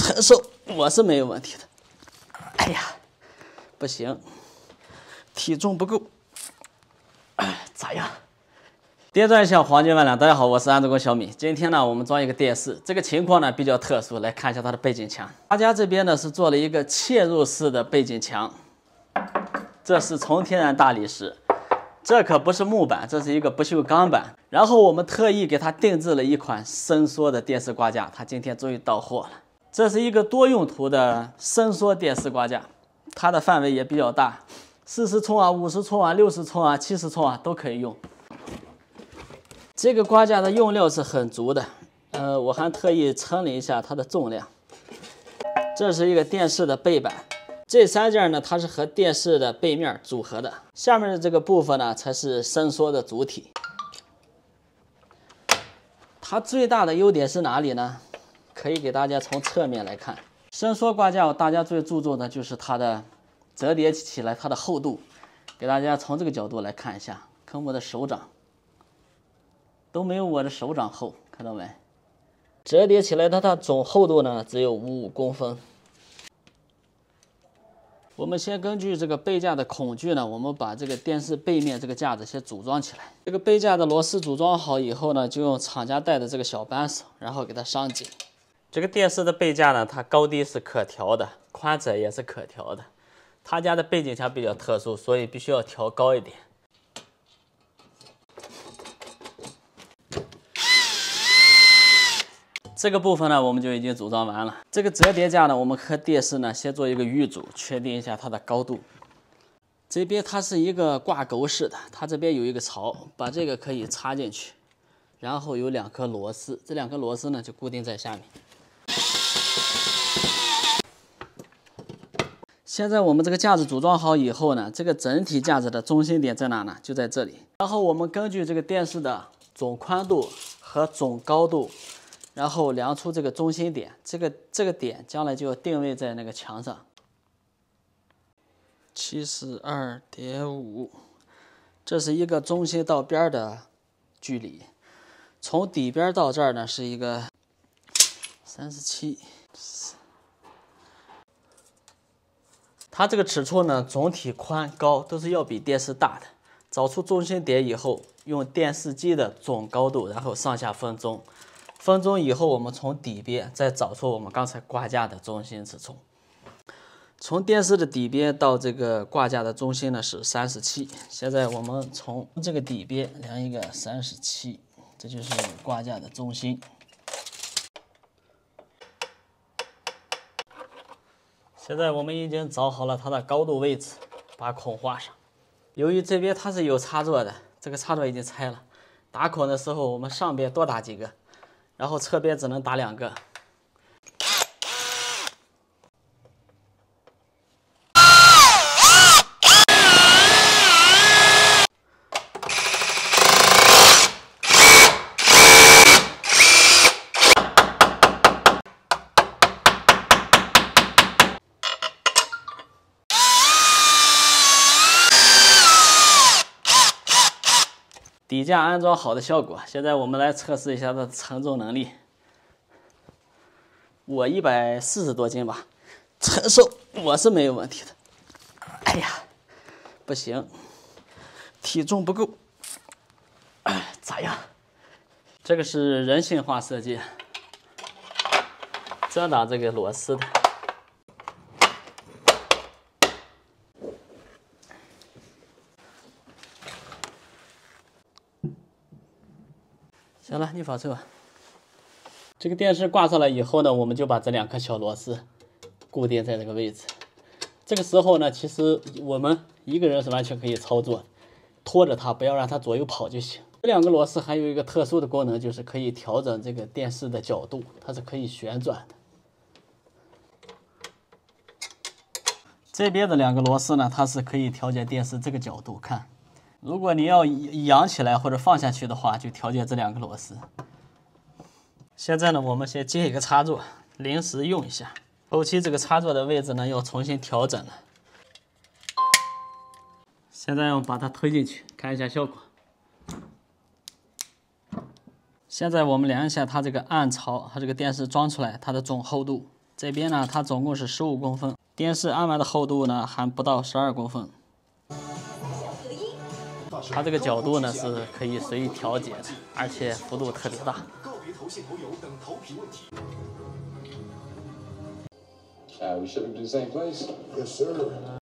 承受我是没有问题的。哎呀，不行，体重不够。哎，咋样？点赞一下黄金万两！大家好，我是安德工小米。今天呢，我们装一个电视，这个情况呢比较特殊，来看一下它的背景墙。他家这边呢是做了一个嵌入式的背景墙，这是纯天然大理石，这可不是木板，这是一个不锈钢板。然后我们特意给它定制了一款伸缩的电视挂架，它今天终于到货了。这是一个多用途的伸缩电视挂架，它的范围也比较大，40寸啊、50寸啊、60寸啊、70寸啊都可以用。这个挂架的用料是很足的，我还特意称了一下它的重量。这是一个电视的背板，这3件呢它是和电视的背面组合的，下面的这个部分呢才是伸缩的主体。它最大的优点是哪里呢？可以给大家从侧面来看。伸缩挂架大家最注重的就是它的折叠起来它的厚度，给大家从这个角度来看一下，看我的手掌都没有我的手掌厚，看到没？折叠起来它的总厚度呢只有55公分。我们先根据这个背架的孔距呢，我们把这个电视背面这个架子先组装起来。这个背架的螺丝组装好以后呢，就用厂家带的这个小扳手，然后给它上紧。这个电视的背架呢，它高低是可调的，宽窄也是可调的。他家的背景墙比较特殊，所以必须要调高一点。这个部分呢，我们就已经组装完了。这个折叠架呢，我们和电视呢先做一个预组，确定一下它的高度。这边它是一个挂钩式的，它这边有一个槽，把这个可以插进去，然后有2颗螺丝，这2颗螺丝呢就固定在下面。现在我们这个架子组装好以后呢，这个整体架子的中心点在哪呢？就在这里。然后我们根据这个电视的总宽度和总高度，然后量出这个中心点，这个点将来就要定位在那个墙上。72.5，这是一个中心到边的距离。从底边到这儿呢是一个37。它这个尺寸呢，总体宽高都是要比电视大的。找出中心点以后，用电视机的总高度，然后上下分钟。分钟以后，我们从底边再找出我们刚才挂架的中心尺寸。从电视的底边到这个挂架的中心呢是37。现在我们从这个底边量一个37，这就是挂架的中心。现在我们已经找好了它的高度位置，把孔画上。由于这边它是有插座的，这个插座已经拆了。打孔的时候，我们上边多打几个，然后侧边只能打2个。底架安装好的效果，现在我们来测试一下它的承重能力。我140多斤吧，承受我是没有问题的。哎呀，不行，体重不够。哎，咋样？这个是人性化设计，遮挡这个螺丝的。行了，你放手吧。这个电视挂上来以后呢，我们就把这2颗小螺丝固定在这个位置。这个时候呢，其实我们一个人是完全可以操作，拖着它，不要让它左右跑就行。这2个螺丝还有一个特殊的功能，就是可以调整这个电视的角度，它是可以旋转的。这边的2个螺丝呢，它是可以调节电视这个角度看。如果你要扬起来或者放下去的话，就调节这2个螺丝。现在呢，我们先接一个插座，临时用一下。后期这个插座的位置呢，要重新调整了。现在我们把它推进去，看一下效果。现在我们量一下它这个暗槽，它这个电视装出来它的总厚度。这边呢，它总共是15公分，电视案板的厚度呢还不到12公分。它这个角度呢是可以随意调节的，而且幅度特别大。告别头线头油等头皮问题。 We shipping to the same place? Yes, sir.